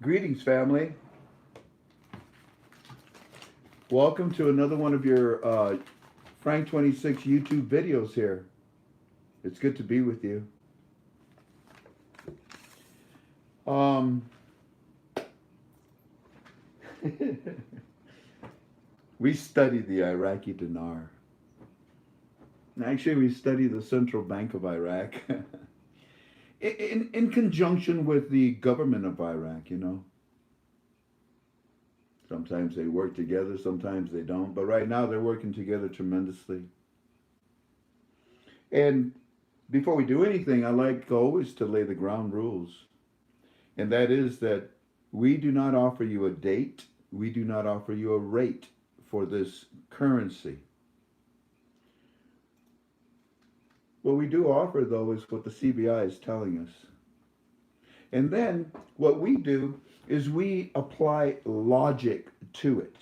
Greetings, family. Welcome to another one of your Frank 26 YouTube videos here. It's good to be with you. We study the Iraqi dinar. Actually, we study the Central Bank of Iraq in conjunction with the government of Iraq, you know. Sometimes they work together, sometimes they don't. But right now, they're working together tremendously. And before we do anything, I like always to lay the ground rules. And that is that we do not offer you a date, we do not offer you a rate for this currency. What we do offer, though, is what the CBI is telling us. And then what we do is we apply logic to it.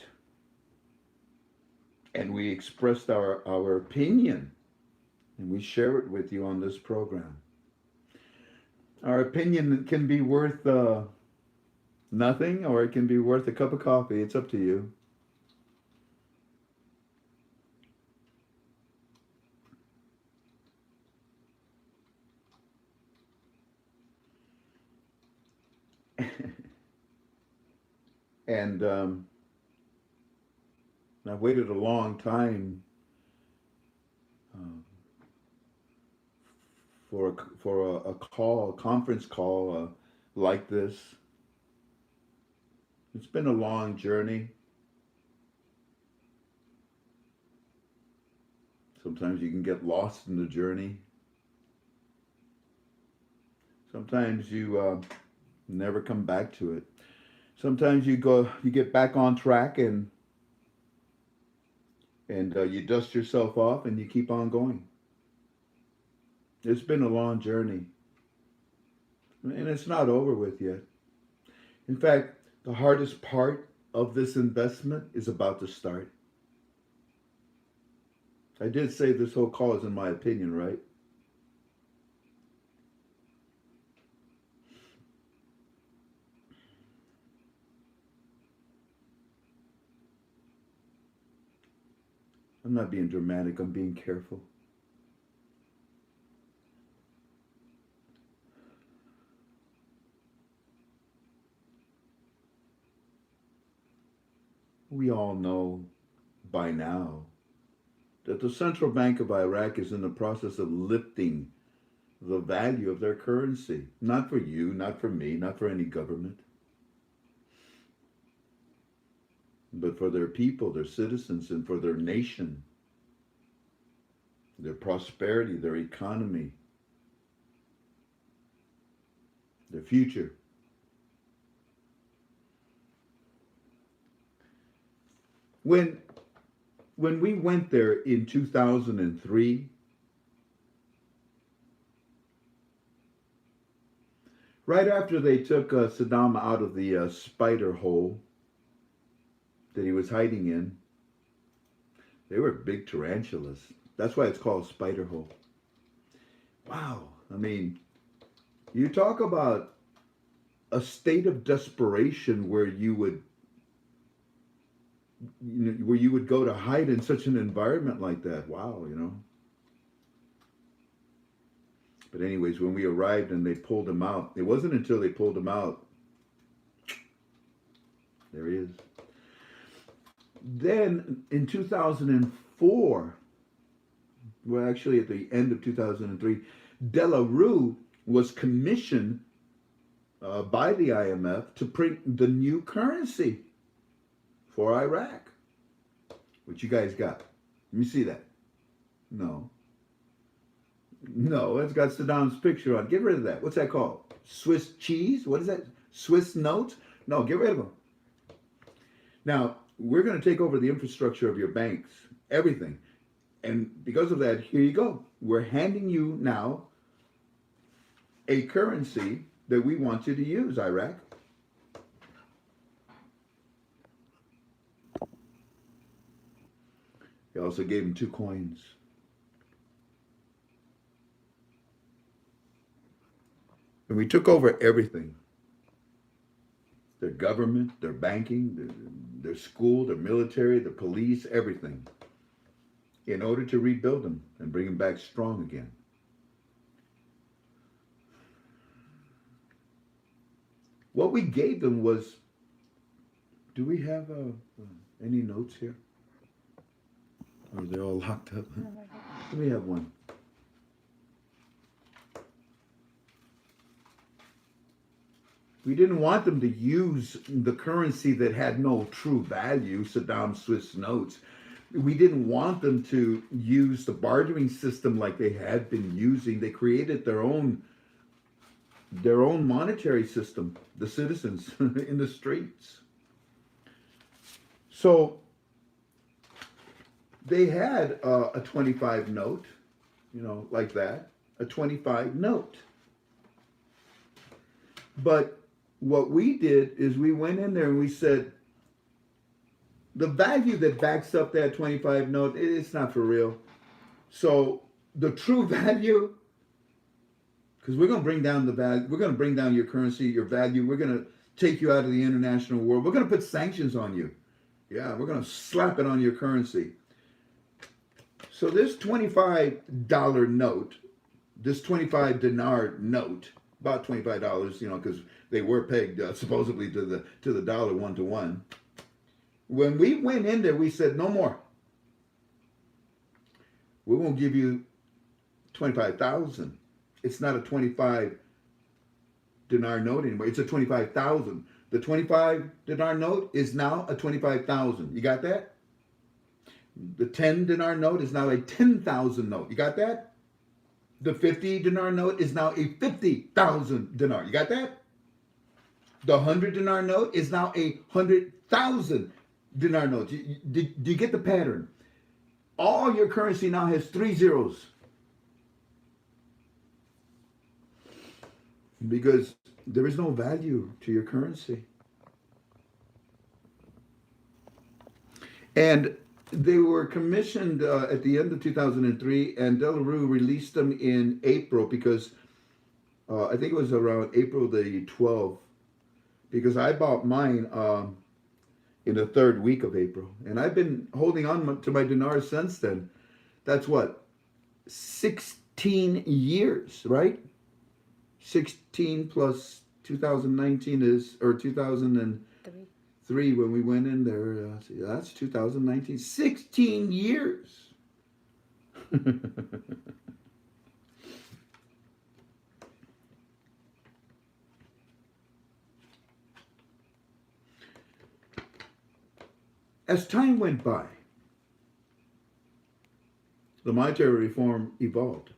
And we express our opinion, and we share it with you on this program. Our opinion can be worth nothing, or it can be worth a cup of coffee. It's up to you. And I've waited a long time uh, for a call, a conference call like this. It's been a long journey. Sometimes you can get lost in the journey. Sometimes you never come back to it. Sometimes you get back on track and you dust yourself off and you keep on going. It's been a long journey, and it's not over with yet. In fact, the hardest part of this investment is about to start. I did say this whole call is in my opinion, right? I'm not being dramatic, I'm being careful. We all know by now that the Central Bank of Iraq is in the process of lifting the value of their currency. Not for you, not for me, not for any government, but for their people, their citizens, and for their nation, their prosperity, their economy, their future. When when we went there in 2003, right after they took Saddam out of the spider hole that he was hiding in, they were big tarantulas. That's why it's called spider hole. Wow. I mean, you talk about a state of desperation where where you would go to hide in such an environment like that. Wow, you know. But anyways, when we arrived and they pulled him out, it wasn't until they pulled him out. There he is. Then in 2004, well, actually at the end of 2003, Delarue was commissioned by the IMF to print the new currency for Iraq. What you guys got? Let me see that. No. No, it's got Saddam's picture on. Get rid of that. What's that called? Swiss cheese? What is that? Swiss notes? No, get rid of them. Now, we're going to take over the infrastructure of your banks, everything. And because of that, here you go. We're handing you now a currency that we want you to use, Iraq. He also gave him 2 coins. And we took over everything. their government, their banking, their school, their military, their police, everything, in order to rebuild them and bring them back strong again. What we gave them was, do we have any notes here? Or are they all locked up? Let me have one. We didn't want them to use the currency that had no true value, Saddam Swiss notes. We didn't want them to use the bartering system like they had been using. They created their own monetary system, the citizens in the streets. So they had a 25 note, like that, a 25 note. But what we did is we went in there and we said, the value that backs up that 25 note, it's not for real. So the true value, because we're going to bring down the value, we're going to bring down your currency, your value, we're going to take you out of the international world, we're going to put sanctions on you. Yeah, we're going to slap it on your currency. So this $25 note, this 25 dinar note, about $25, because they were pegged supposedly to the dollar 1-to-1. When we went in there, we said, no more. We won't give you 25,000. It's not a 25 dinar note anymore. It's a 25,000. The 25 dinar note is now a 25,000. You got that? The 10 dinar note is now a 10,000 note. You got that? The 50 dinar note is now a 50,000 dinar. You got that? The 100 dinar note is now a 100,000 dinar note. Do you get the pattern? All your currency now has 3 zeros. Because there is no value to your currency. And they were commissioned at the end of 2003, and De La Rue released them in April because I think it was around April the 12th, because I bought mine in the third week of April. And I've been holding on to my dinars since then. That's what? 16 years, right? 16 plus 2019 is, or 2003 when we went in there. That's 2019. 16 years. As time went by, the monetary reform evolved.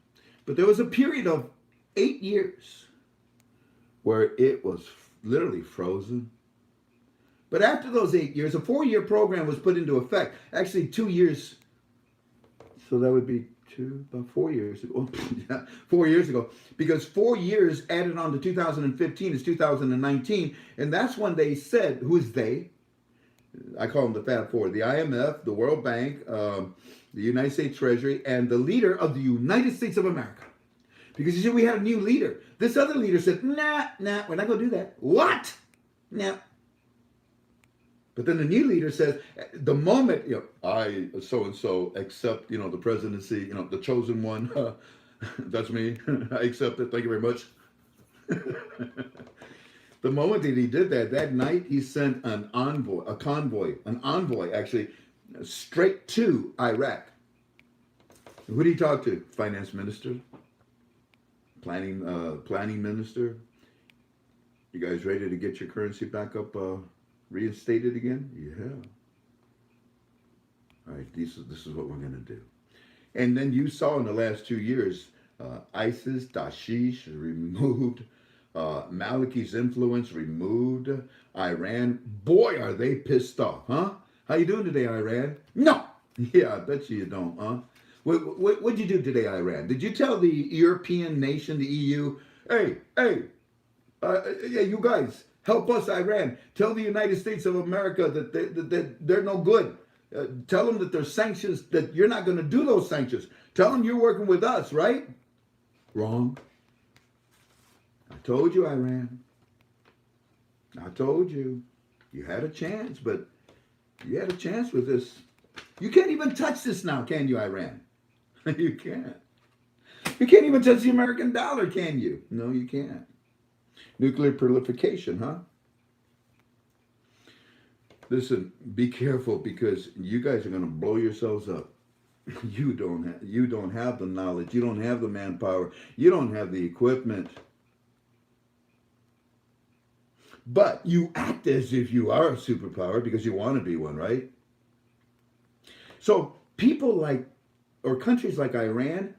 But there was a period of 8 years where it was literally frozen. But after those 8 years, a 4-year program was put into effect. Actually, 2 years. So that would be about 4 years ago. 4 years ago. Because 4 years added on to 2015 is 2019. And that's when they said, who's they? I call them the Fab Four. The IMF, the World Bank, the United States Treasury, and the leader of the United States of America. Because you see, we had a new leader. This other leader said, nah, we're not going to do that. What? Nah. But then the new leader says, the moment, I, so-and-so, accept, the presidency, the chosen one, that's me, I accept it, thank you very much. The moment that he did that, that night, he sent an envoy, actually, straight to Iraq. Who did he talk to? Finance minister? Planning minister? You guys ready to get your currency back up, reinstated again? Yeah. All right, this is what we're going to do. And then you saw in the last 2 years, ISIS, Daesh removed, Maliki's influence removed, Iran. Boy, are they pissed off, huh? How you doing today, Iran? No. Yeah, I bet you don't, huh? What'd you do today, Iran? Did you tell the European nation, the EU, hey, you guys, help us, Iran. Tell the United States of America that they're no good. Tell them that there's sanctions, that you're not going to do those sanctions. Tell them you're working with us, right? Wrong. I told you, Iran. I told you, you had a chance, but you had a chance with this. You can't even touch this now, can you, Iran? You can't. You can't even touch the American dollar, can you? No, you can't. Nuclear proliferation, huh? Listen, be careful because you guys are going to blow yourselves up. You don't have the knowledge. You don't have the manpower. You don't have the equipment. But you act as if you are a superpower because you want to be one, right? So people like, or countries like Iran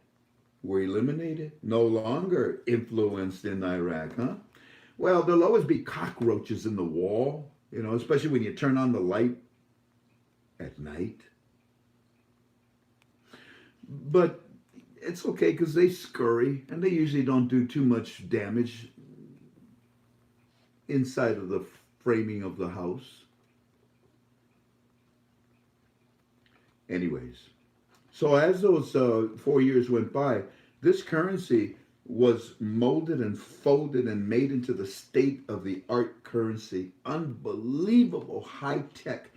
were eliminated, no longer influenced in Iraq, huh? Well, there'll always be cockroaches in the wall, especially when you turn on the light at night. But it's okay because they scurry and they usually don't do too much damage inside of the framing of the house. Anyways, so as those 4 years went by, this currency was molded and folded and made into the state of the art currency. Unbelievable high tech.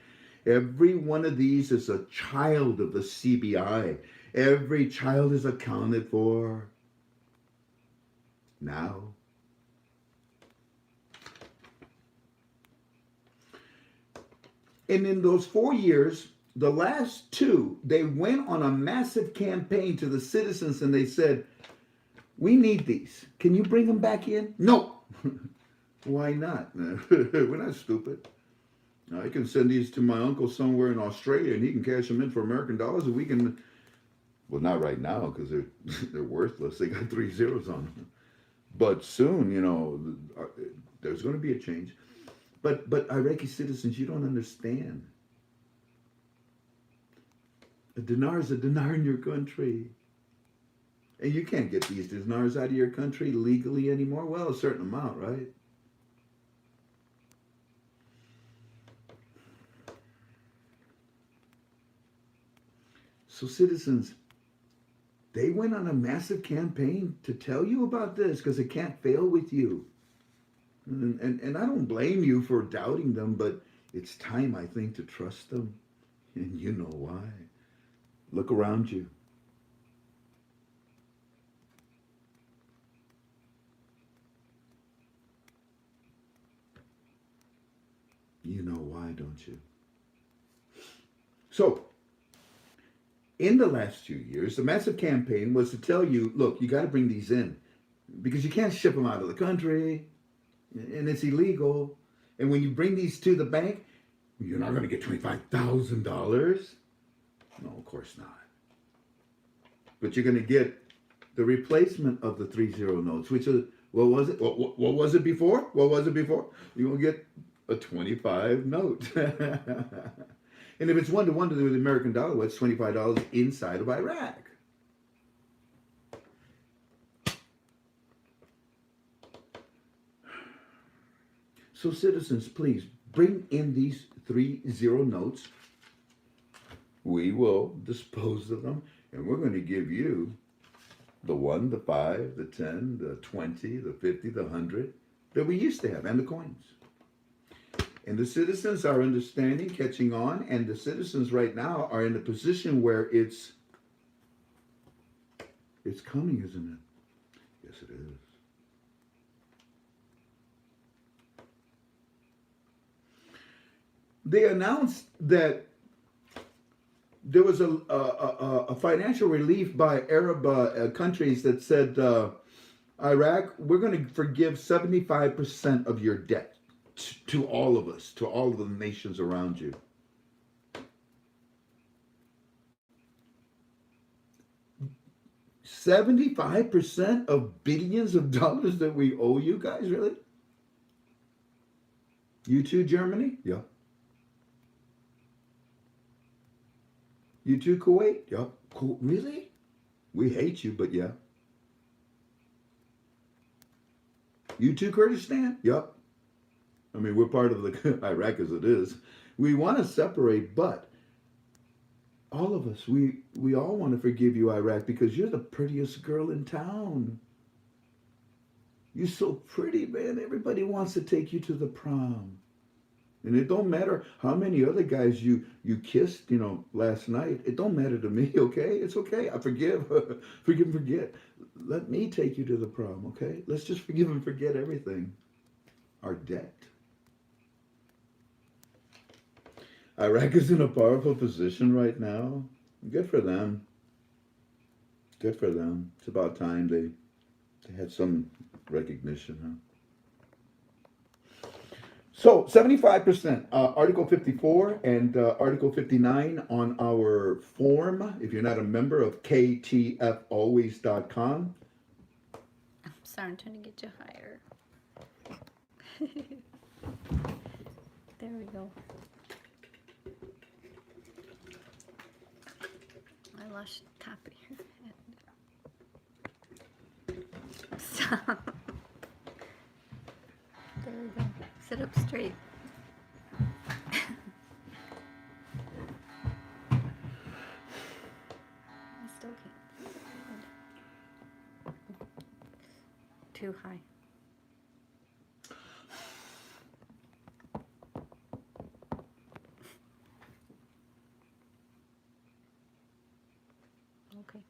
Every one of these is a child of the CBI. Every child is accounted for now. And in those 4 years, the last two, they went on a massive campaign to the citizens and they said, we need these. Can you bring them back in? No. Why not? We're not stupid. I can send these to my uncle somewhere in Australia and he can cash them in for American dollars and we can, well, not right now because they're worthless. They got 3 zeros on them. But soon, there's going to be a change. But Iraqi citizens, you don't understand. A dinar is a dinar in your country. And you can't get these dinars out of your country legally anymore. Well, a certain amount, right? So citizens, they went on a massive campaign to tell you about this because it can't fail with you. And I don't blame you for doubting them, but it's time, I think, to trust them. And you know why. Look around you. You know why, don't you? So, in the last few years, the massive campaign was to tell you, look, you got to bring these in because you can't ship them out of the country and it's illegal. And when you bring these to the bank, you're not going to get $25,000. No, of course not. But you're going to get the replacement of the 3-0 notes, which is, what was it? What was it before? What was it before? You're going to get a 25 note. And if it's 1-to-1 to the American dollar, well, it's $25 inside of Iraq. So citizens, please bring in these 3-0 notes. We will dispose of them, and we're going to give you the 1, the 5, the 10, the 20, the 50, the 100 that we used to have, and the coins. And the citizens are understanding, catching on, and the citizens right now are in a position where it's coming, isn't it? Yes, it is. They announced that there was a financial relief by Arab countries that said, Iraq, we're going to forgive 75% of your debt to all of us, to all of the nations around you. $75% of billions of dollars that we owe you guys, really? You too, Germany? Yeah. You too, Kuwait? Yeah. Really? We hate you, but yeah. You too, Kurdistan? Yep. I mean, we're part of the Iraq as it is. We want to separate, but all of us, we all want to forgive you, Iraq, because you're the prettiest girl in town. You're so pretty, man. Everybody wants to take you to the prom. And it don't matter how many other guys you kissed, last night. It don't matter to me, okay? It's okay. I forgive. Forgive and forget. Let me take you to the prom, okay? Let's just forgive and forget everything. Our debt. Iraq is in a powerful position right now. Good for them. Good for them. It's about time they had some recognition, huh? So 75%, Article 54 and Article 59 on our form. If you're not a member of ktfalways.com. I'm sorry, I'm trying to get you higher. There we go. I lost copy. Stop. There we go. Sit up straight. I still can't. Too high. Okay.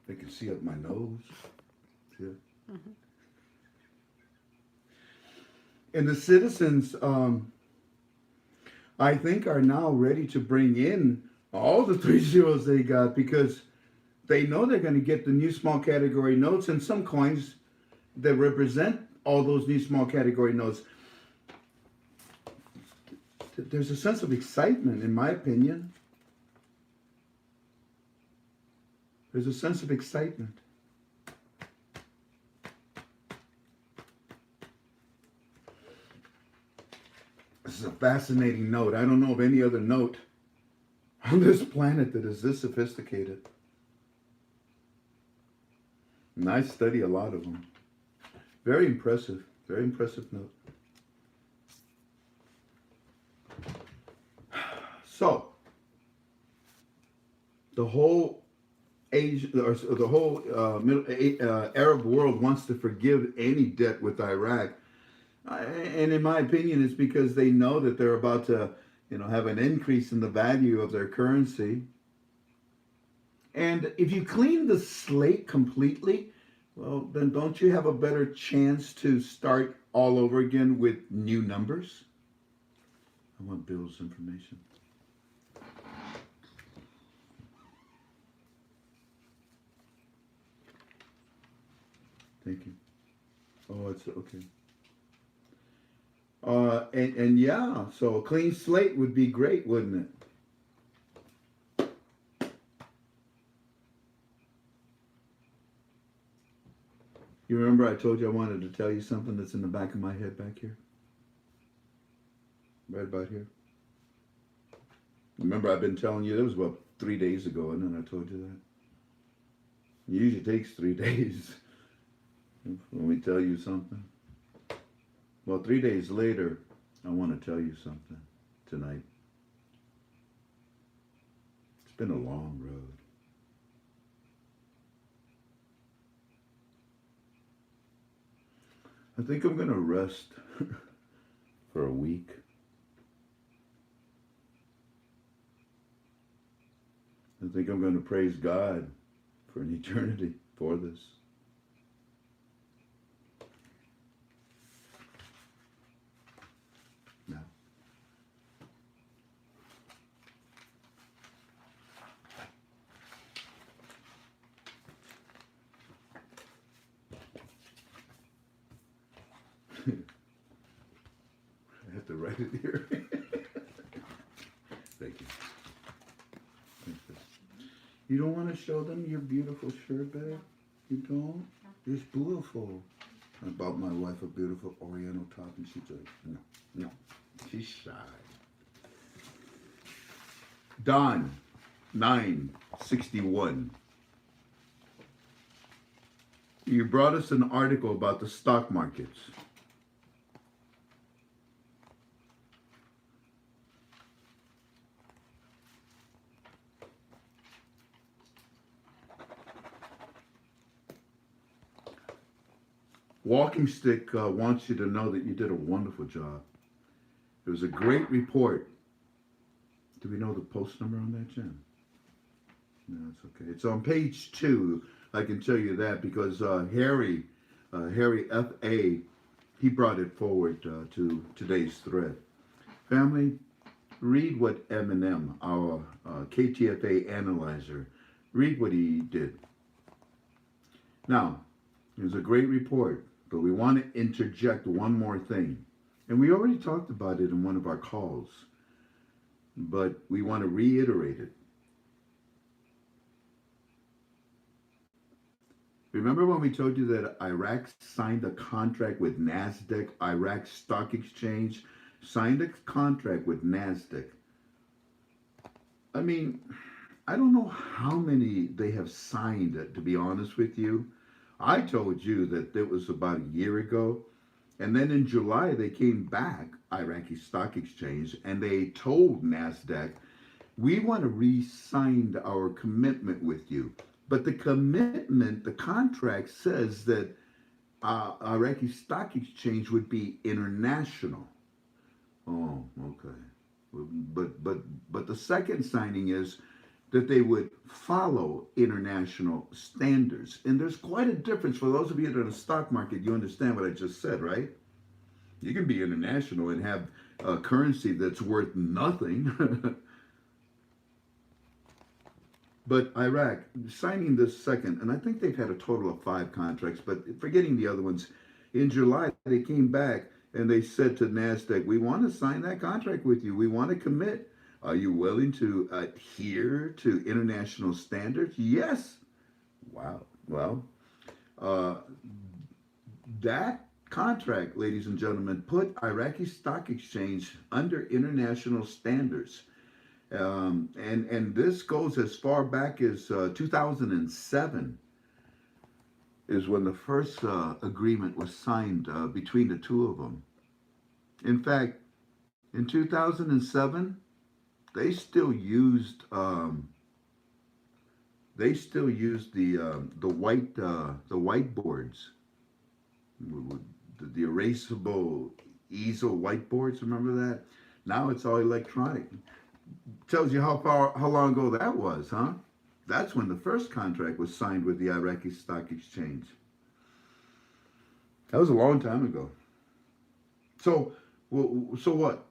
They can see up my nose. See it? Mm-hmm. And the citizens, I think, are now ready to bring in all the 3 zeros they got because they know they're going to get the new small category notes and some coins that represent all those new small category notes. There's a sense of excitement, in my opinion. There's a sense of excitement. This is a fascinating note. I don't know of any other note on this planet that is this sophisticated. And I study a lot of them. Very impressive note. So, the whole Arab world wants to forgive any debt with Iraq. And in my opinion, it's because they know that they're about to, have an increase in the value of their currency. And if you clean the slate completely, well, then don't you have a better chance to start all over again with new numbers? I want Bill's information. Thank you. Oh, it's okay. And yeah, so a clean slate would be great, wouldn't it? You remember I told you I wanted to tell you something that's in the back of my head back here? Right about here. Remember I've been telling you, that was about 3 days ago, and then I told you that. It usually takes 3 days when we tell you something. Well, 3 days later, I want to tell you something tonight. It's been a long road. I think I'm going to rest for a week. I think I'm going to praise God for an eternity for this. Now. I have to write it here. Thank you. You don't want to show them your beautiful shirt babe? You don't? It's beautiful. I bought my wife a beautiful Oriental top and she's like, no. She's shy. Don, 961. You brought us an article about the stock markets. Walking Stick wants you to know that you did a wonderful job. It was a great report. Do we know the post number on that, Jen? No, it's okay. It's on page 2. I can tell you that because Harry F.A., he brought it forward to today's thread. Family, read what M&M, our KTFA analyzer, read what he did. Now, it was a great report, but we want to interject one more thing. And we already talked about it in one of our calls, but we want to reiterate it. Remember when we told you that Iraq signed a contract with NASDAQ, Iraq Stock Exchange, signed a contract with NASDAQ? I mean, I don't know how many they have signed, to be honest with you. I told you that it was about a year ago. And then in July, they came back, Iraqi Stock Exchange, and they told NASDAQ, we want to re-sign our commitment with you. But the commitment, the contract says that Iraqi Stock Exchange would be international. Oh, okay. But the second signing is that they would follow international standards. And there's quite a difference. For those of you that are in the stock market, you understand what I just said, right? You can be international and have a currency that's worth nothing. But Iraq, signing this second, and I think they've had a total of 5 contracts, but forgetting the other ones, in July, they came back and they said to NASDAQ, we want to sign that contract with you. We want to commit. Are you willing to adhere to international standards? Yes. Wow. Well, that contract, ladies and gentlemen, put Iraqi Stock Exchange under international standards. And this goes as far back as 2007 is when the first agreement was signed between the two of them. In fact, in 2007, they still used the whiteboards, the erasable easel whiteboards. Remember that? Now it's all electronic. Tells you how long ago that was, huh? That's when the first contract was signed with the Iraqi Stock Exchange. That was a long time ago. So what?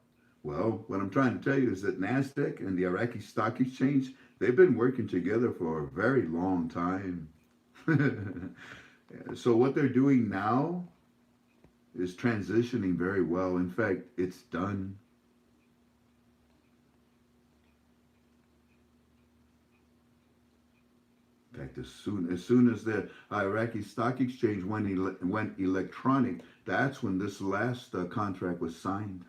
Well, what I'm trying to tell you is that NASDAQ and the Iraqi Stock Exchange, they've been working together for a very long time. So what they're doing now is transitioning very well. In fact, it's done. In fact, as soon as the Iraqi Stock Exchange went electronic, that's when this last contract was signed.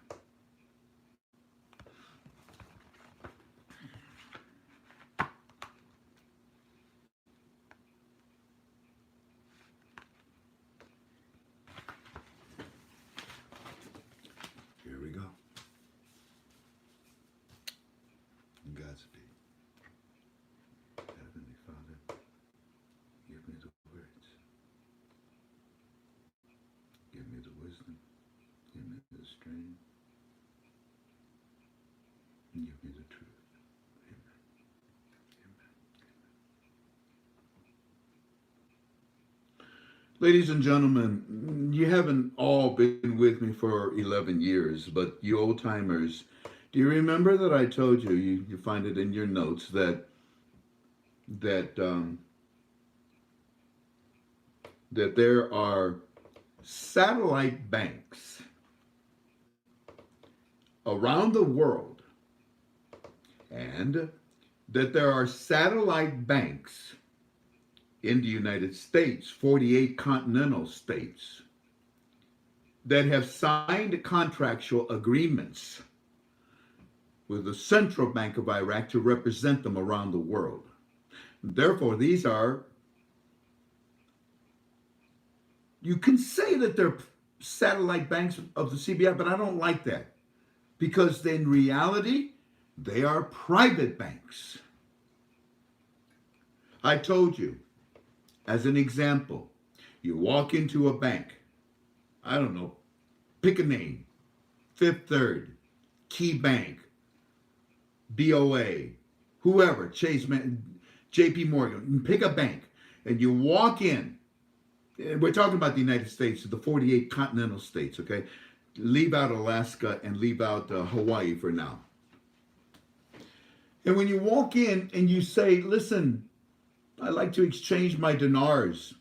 Here we go. Godspeed. Heavenly Father, give me the words. Give me the wisdom. Give me the strength. And give me the truth. Amen. Amen. Ladies and gentlemen, you haven't all been with me for 11 years, but you old timers, do you remember that I told you, you find it in your notes, that there are satellite banks around the world, and that there are satellite banks in the United States, 48 continental states, that have signed contractual agreements with the Central Bank of Iraq to represent them around the world. Therefore, these are, you can say that they're satellite banks of the CBI, but I don't like that, because in reality, they are private banks. I told you, as an example, you walk into a bank, I don't know, pick a name. Fifth Third, Key Bank, BOA, whoever, Chase, JP Morgan, pick a bank, and you walk in. We're talking about the United States, the 48 continental states, okay? Leave out Alaska and leave out Hawaii for now. And when you walk in and you say, listen, I'd like to exchange my dinars.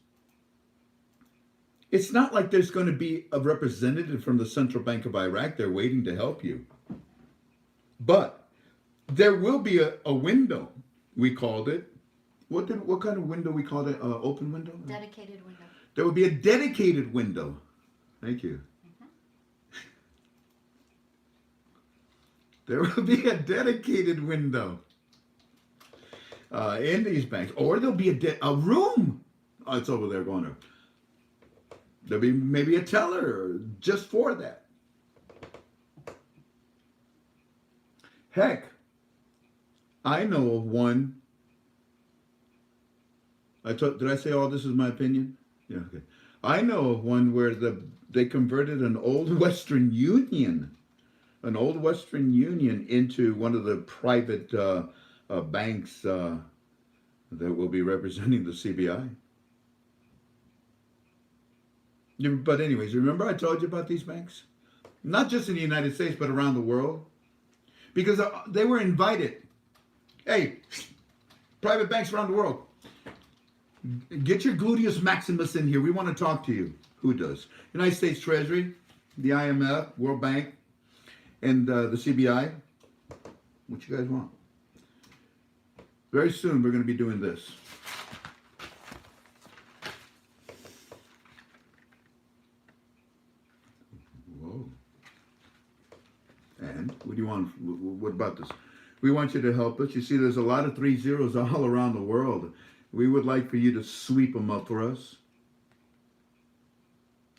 It's not like there's going to be a representative from the Central Bank of Iraq there waiting to help you. But there will be a window, we called it. What kind of window we called it? Open window? Dedicated window. There will be a dedicated window. Thank you. There will be a dedicated window in these banks. Or there'll be a room. Oh, it's over there going to. There'll be maybe a teller just for that. Heck, I know of one. Did I say all this is my opinion? Yeah, okay. I know of one where they converted an old Western Union into one of the private banks that will be representing the CBI. But anyways, remember I told you about these banks? Not just in the United States, but around the world. Because they were invited. Hey, private banks around the world, get your gluteus maximus in here. We want to talk to you. Who does? United States Treasury, the IMF, World Bank, and the CBI. What you guys want? Very soon we're going to be doing this. Whoa. And what do you want? What about this? We want you to help us. You see, there's a lot of 3 zeros all around the world. We would like for you to sweep them up for us.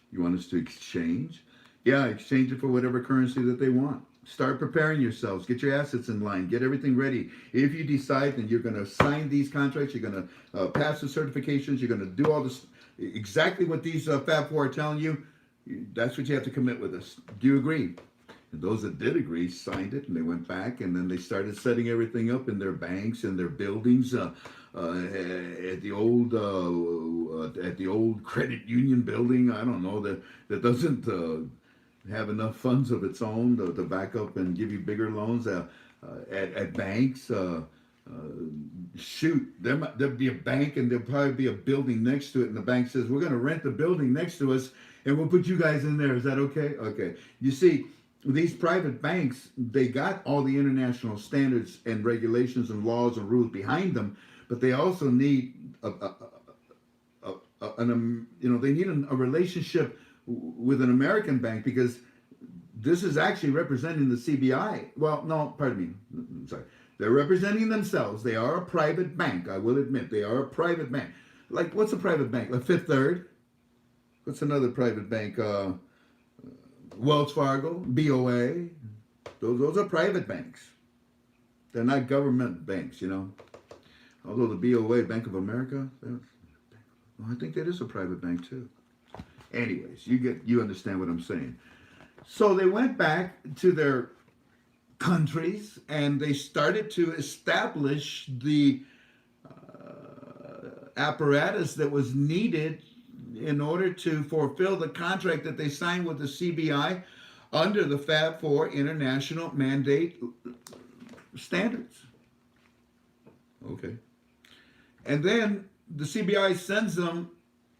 You want us to exchange? Yeah, exchange it for whatever currency that they want. Start preparing yourselves. Get your assets in line. Get everything ready. If you decide that you're going to sign these contracts, you're going to pass the certifications, you're going to do all this, exactly what these Fab Four are telling you, that's what you have to commit with us. Do you agree? And those that did agree signed it, and they went back, and then they started setting everything up in their banks and their buildings at the old credit union building. I don't know, that doesn't have enough funds of its own to back up and give you bigger loans. At banks, shoot, there'll be a bank and there'll probably be a building next to it, and the bank says, we're going to rent the building next to us, and we'll put you guys in there. Is that okay? Okay. You see, these private banks, they got all the international standards and regulations and laws and rules behind them, but they also need they need a relationship with an American bank, because this is actually representing the CBI. Well, no, pardon me. I'm sorry. They're representing themselves. They are a private bank. I will admit they are a private bank. Like, what's a private bank? Like Fifth Third? What's another private bank? Wells Fargo, BOA, those are private banks. They're not government banks, you know. Although the BOA, Bank of America, I think that is a private bank too. Anyways, you understand what I'm saying. So they went back to their countries and they started to establish the apparatus that was needed in order to fulfill the contract that they signed with the CBI under the Fab Four international mandate standards. Okay. And then the CBI sends them,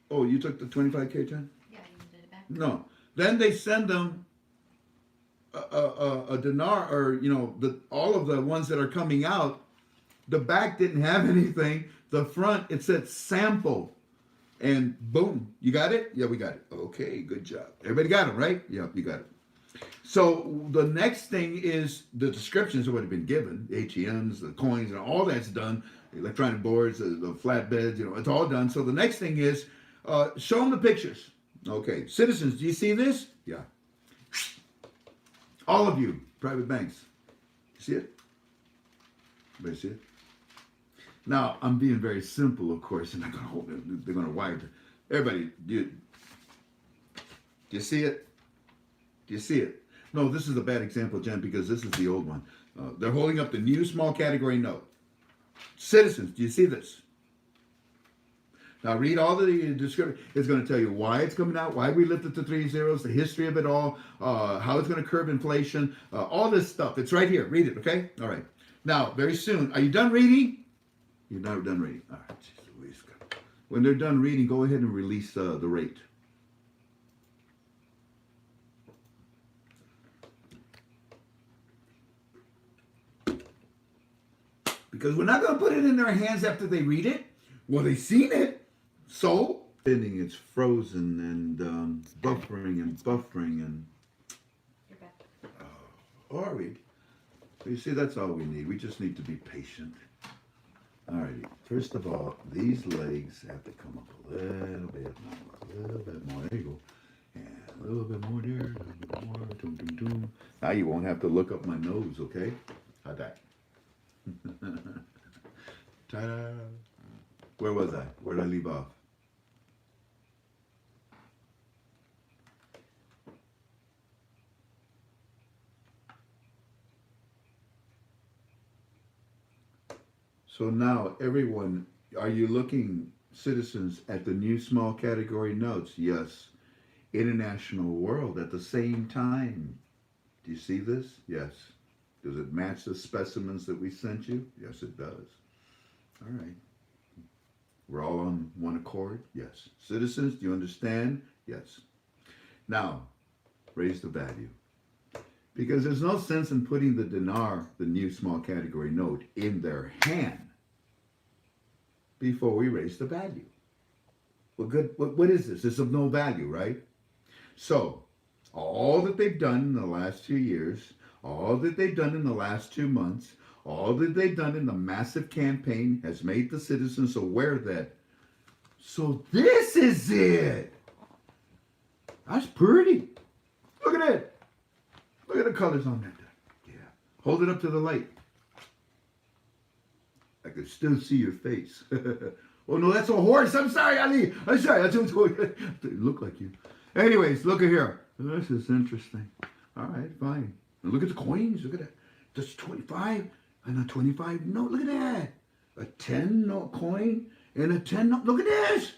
oh, you took the 25K, Jen? Yeah, you did it back. No. Then they send them a dinar, or, all of the ones that are coming out. The back didn't have anything. The front, it said sample. And boom, you got it? Yeah, we got it. Okay, good job. Everybody got it, right? Yeah, you got it. So the next thing is the descriptions have already been given. The ATMs, the coins, and all that's done. The electronic boards, the flatbeds, it's all done. So the next thing is show them the pictures. Okay, citizens, do you see this? Yeah. All of you, private banks. You see it? Everybody see it? Now, I'm being very simple, of course, and they're going to wire it. Everybody, Do you see it? Do you see it? No, this is a bad example, Jen, because this is the old one. They're holding up the new small category note. Citizens, do you see this? Now read all the description. It's going to tell you why it's coming out, why we lifted to 3 zeros, the history of it all, how it's going to curb inflation, all this stuff. It's right here. Read it, okay? All right. Now, very soon. Are you done reading? You're not done reading. All right. Jeez Louise. When they're done reading, go ahead and release the rate. Because we're not going to put it in their hands after they read it. Well, they've seen it. So? It's frozen and buffering and... You're back. Oh, are we? You see, that's all we need. We just need to be patient. All righty. First of all, these legs have to come up a little bit more. A little bit more. There you go. And a little bit more there. A little bit more. Doom, doom, doom. Now you won't have to look up my nose, okay? How'd that? Ta-da! Where was I? Where did I leave off? So now, everyone, are you looking, citizens, at the new small category notes? Yes. International world at the same time. Do you see this? Yes. Does it match the specimens that we sent you? Yes, it does. All right. We're all on one accord? Yes. Citizens, do you understand? Yes. Now, raise the value. Because there's no sense in putting the dinar, the new small category note, in their hand before we raise the value. Well, good. What is this? It's of no value, right? So, all that they've done in the last 2 years, all that they've done in the last 2 months, all that they've done in the massive campaign has made the citizens aware that, so this is it. That's pretty. Look at it. Look at the colors on that. Yeah. Hold it up to the light. I can still see your face. Oh no, that's a horse. I'm sorry, Ali. I'm sorry. That's what it looked like you. Anyways, look at here. This is interesting. All right, fine. And look at the coins. Look at that. That's 25 and a 25 note. Look at that. A 10 note coin and a 10 note. Look at this.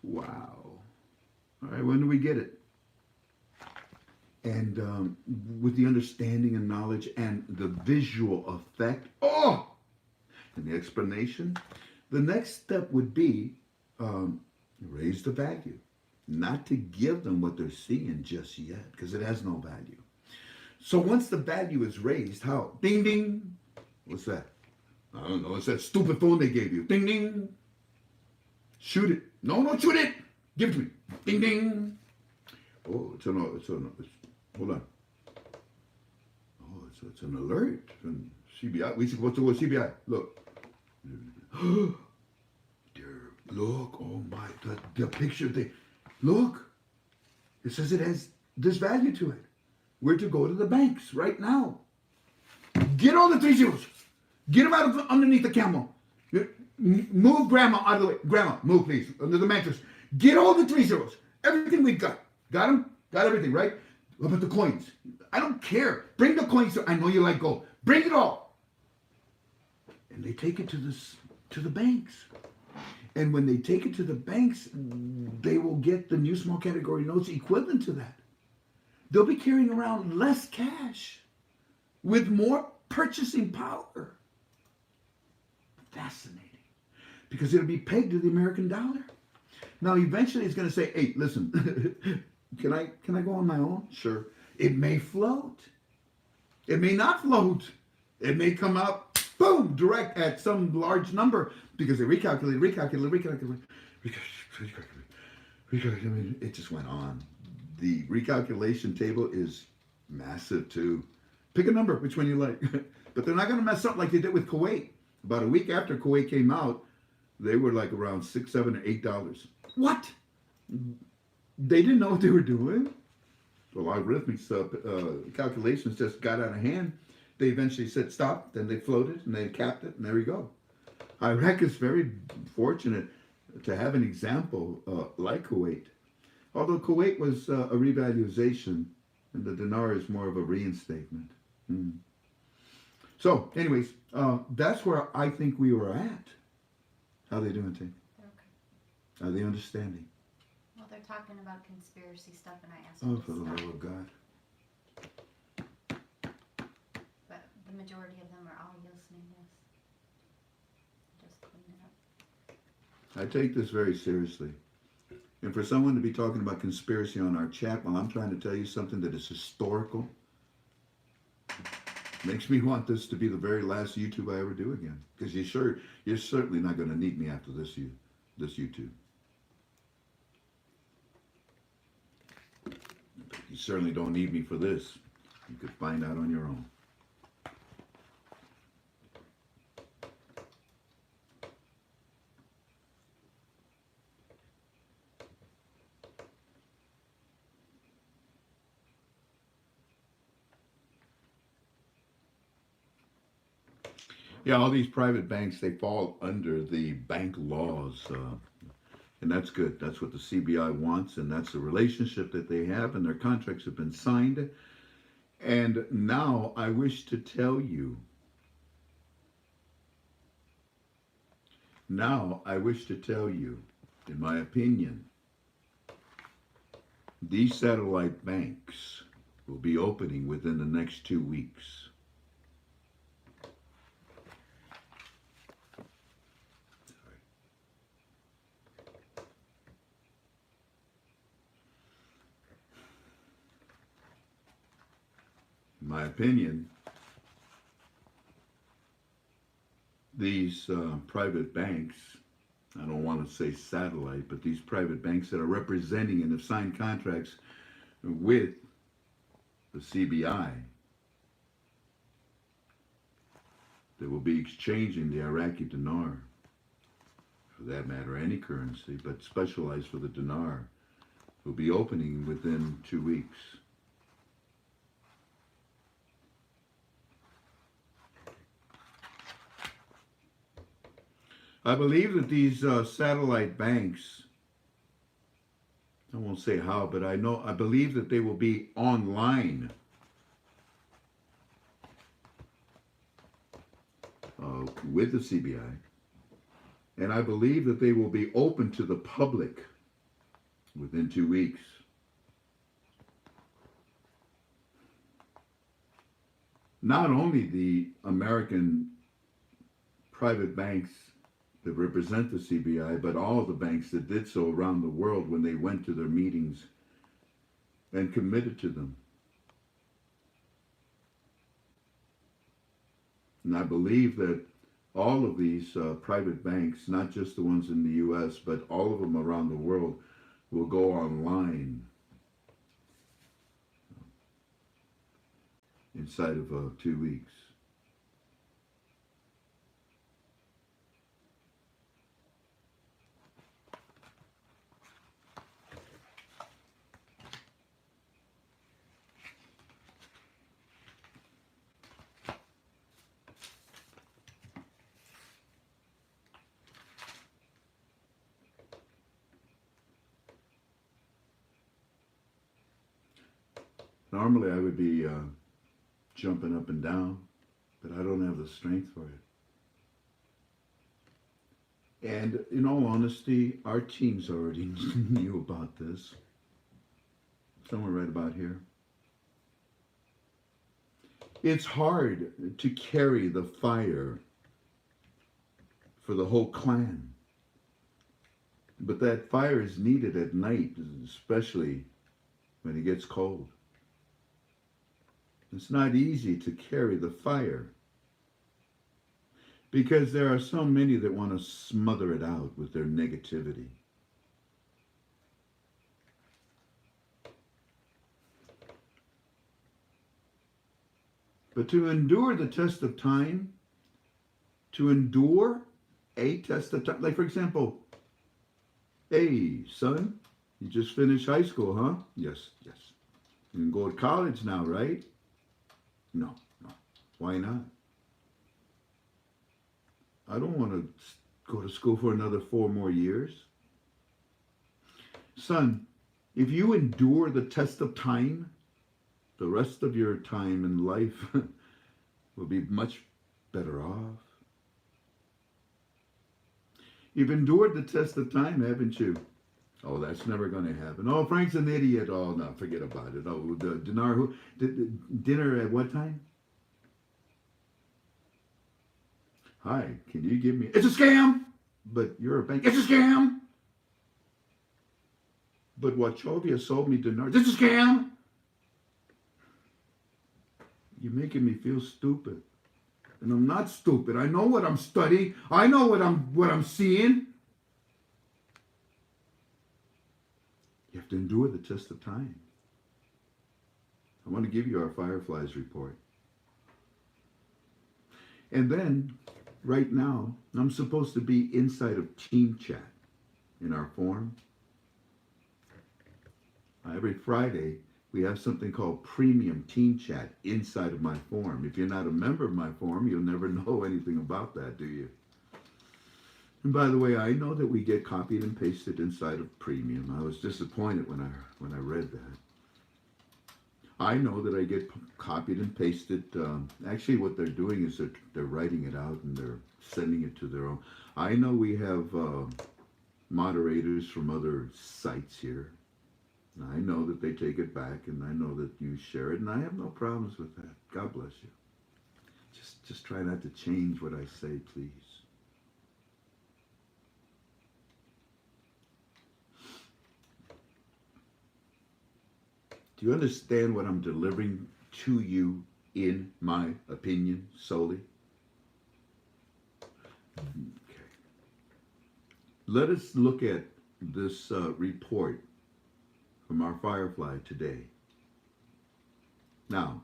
Wow. All right, when do we get it? And with the understanding and knowledge and the visual effect, and the explanation, the next step would be raise the value. Not to give them what they're seeing just yet, because it has no value. So once the value is raised, how? Ding, ding. What's that? I don't know. It's that stupid phone they gave you. Ding, ding. Shoot it. No, don't shoot it. Give it to me. Ding, ding. Oh, hold on. Oh, it's an alert from CBI. We should go to CBI. Look. Look. Oh my, the picture thing. Look. It says it has this value to it. We're to go to the banks right now. Get all the 3 zeros. Get them out of underneath the camel. Move Grandma out of the way. Grandma, move please. Under the mattress. Get all the 3 zeros. Everything we got. Got them? Got everything, right? What about the coins? I don't care. Bring the coins. I know you like gold. Bring it all. And they take it to the banks. And when they take it to the banks, they will get the new small category notes equivalent to that. They'll be carrying around less cash with more purchasing power. Fascinating. Because it'll be pegged to the American dollar. Now, eventually it's going to say, hey, listen, can I go on my own? Sure. It may float. It may not float. It may come out, boom, direct at some large number because they recalculate. It just went on. The recalculation table is massive too. Pick a number, which one you like. But they're not going to mess up like they did with Kuwait. About a week after Kuwait came out, they were like around $6, $7, or $8. What? They didn't know what they were doing. The logarithmic calculations just got out of hand. They eventually said stop, then they floated, and they capped it, and there we go. Iraq is very fortunate to have an example like Kuwait. Although Kuwait was a revaluation, and the dinar is more of a reinstatement. Hmm. So, anyways, that's where I think we were at. How they doing, Tim? Okay. Are they understanding? Well, they're talking about conspiracy stuff, and I asked Oh, them for the to love stop. of God. But the majority of them are all listening. Yes. Just clean it up. I take this very seriously. And for someone to be talking about conspiracy on our chat while I'm trying to tell you something that is historical, makes me want this to be the very last YouTube I ever do again. Because you're certainly not going to need me after this YouTube. You certainly don't need me for this. You could find out on your own. Yeah, all these private banks, they fall under the bank laws. And that's good. That's what the CBI wants, and that's the relationship that they have, and their contracts have been signed. And now I wish to tell you, in my opinion, these satellite banks will be opening within the next 2 weeks. In my opinion, these private banks, I don't want to say satellite, but these private banks that are representing and have signed contracts with the CBI, they will be exchanging the Iraqi dinar, for that matter, any currency, but specialized for the dinar, will be opening within 2 weeks. I believe that these satellite banks, I won't say how, but I believe that they will be online with the CBI, and I believe that they will be open to the public within 2 weeks. Not only the American private banks that represent the CBI, but all the banks that did so around the world when they went to their meetings and committed to them. And I believe that all of these private banks, not just the ones in the U.S., but all of them around the world, will go online inside of 2 weeks. Normally I would be jumping up and down, but I don't have the strength for it. And in all honesty, our teams already knew about this. Somewhere right about here. It's hard to carry the fire for the whole clan. But that fire is needed at night, especially when it gets cold. It's not easy to carry the fire because there are so many that want to smother it out with their negativity. But to endure the test of time, to endure a test of time, like for example, hey, son, you just finished high school, huh? Yes, yes. You can go to college now, right? No, no. Why not? I don't want to go to school for another 4 more years. Son, If you endure the test of time, the rest of your time in life will be much better off. You've endured the test of time, haven't you? Oh, that's never going to happen. Oh, Frank's an idiot. Oh, no, forget about it. Oh, the dinner at what time? Hi, can you give me... It's a scam! But you're a bank. It's a scam! But Wachovia sold me dinar. It's a scam! You're making me feel stupid. And I'm not stupid. I know what I'm studying. I know what I'm seeing. You have to endure the test of time. I want to give you our Fireflies report. And then, right now, I'm supposed to be inside of Team Chat in our forum. Every Friday, we have something called Premium Team Chat inside of my forum. If you're not a member of my forum, you'll never know anything about that, do you? And by the way, I know that we get copied and pasted inside of Premium. I was disappointed when I read that. I know that I get copied and pasted. Actually, what they're doing is they're writing it out and they're sending it to their own. I know we have moderators from other sites here. I know that they take it back, and I know that you share it, and I have no problems with that. God bless you. Just try not to change what I say, please. Do you understand what I'm delivering to you in my opinion solely? Okay. Let us look at this report from our Firefly today. Now,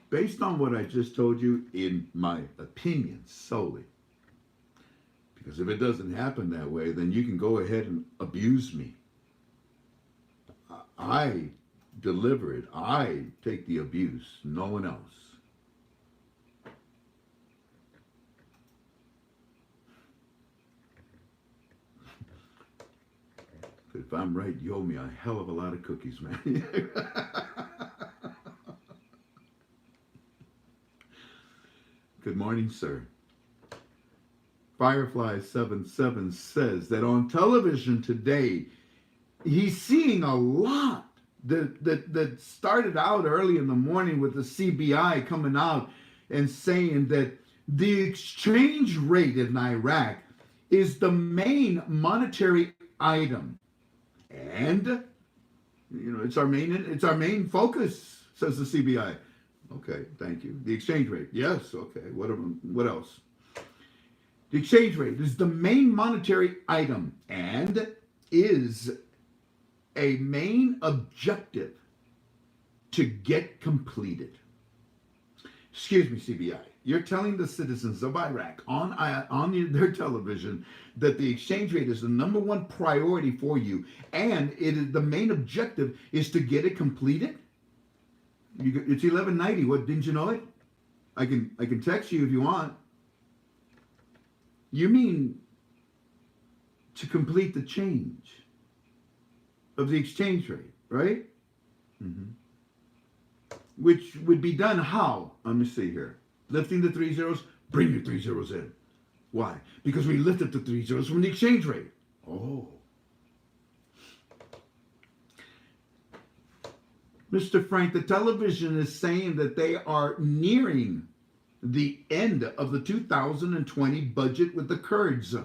based on what I just told you, in my opinion solely, because if it doesn't happen that way, then you can go ahead and abuse me. I deliver it. I take the abuse, no one else. If I'm right, you owe me a hell of a lot of cookies, man. Good morning, sir. Firefly 77 says that on television today, he's seeing a lot that started out early in the morning with the CBI coming out and saying that the exchange rate in Iraq is the main monetary item. And, you know, it's our main focus, says the CBI. Okay, thank you. The exchange rate. Yes, okay. What else? The exchange rate is the main monetary item and is a main objective to get completed. Excuse me, CBI. You're telling the citizens of Iraq on their television that the exchange rate is the number one priority for you, and it is the main objective is to get it completed. It's 11:90. What, didn't you know it? I can text you if you want. You mean to complete the change of the exchange rate, right? Mm-hmm. Which would be done how? Let me see here. Lifting the 3 zeros, bring your 3 zeros in. Why? Because we lifted the 3 zeros from the exchange rate. Oh. Mr. Frank, the television is saying that they are nearing the end of the 2020 budget with the Kurds.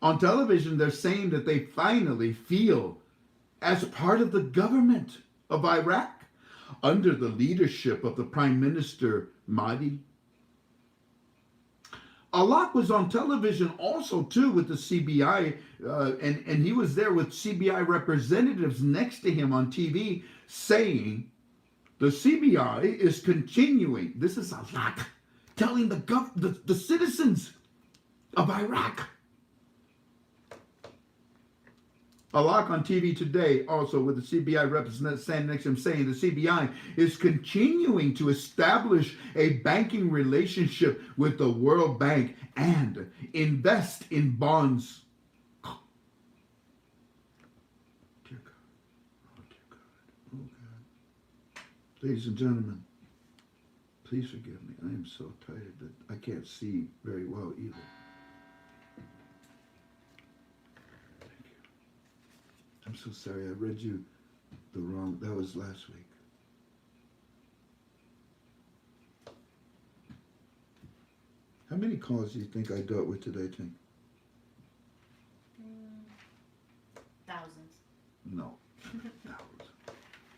On television, they're saying that they finally feel as part of the government of Iraq under the leadership of the Prime Minister Mahdi. Alak was on television also too with the CBI, and he was there with CBI representatives next to him on TV saying the CBI is continuing. This is Alak telling the citizens of Iraq. Alak on TV today, also with the CBI representative standing next to him, saying the CBI is continuing to establish a banking relationship with the World Bank and invest in bonds. Dear Ladies and gentlemen, please forgive me. I am so tired that I can't see very well either. Thank you. I'm so sorry. I read you the wrong. That was last week. How many calls do you think I dealt with today, Tink? Thousands. No. Thousands.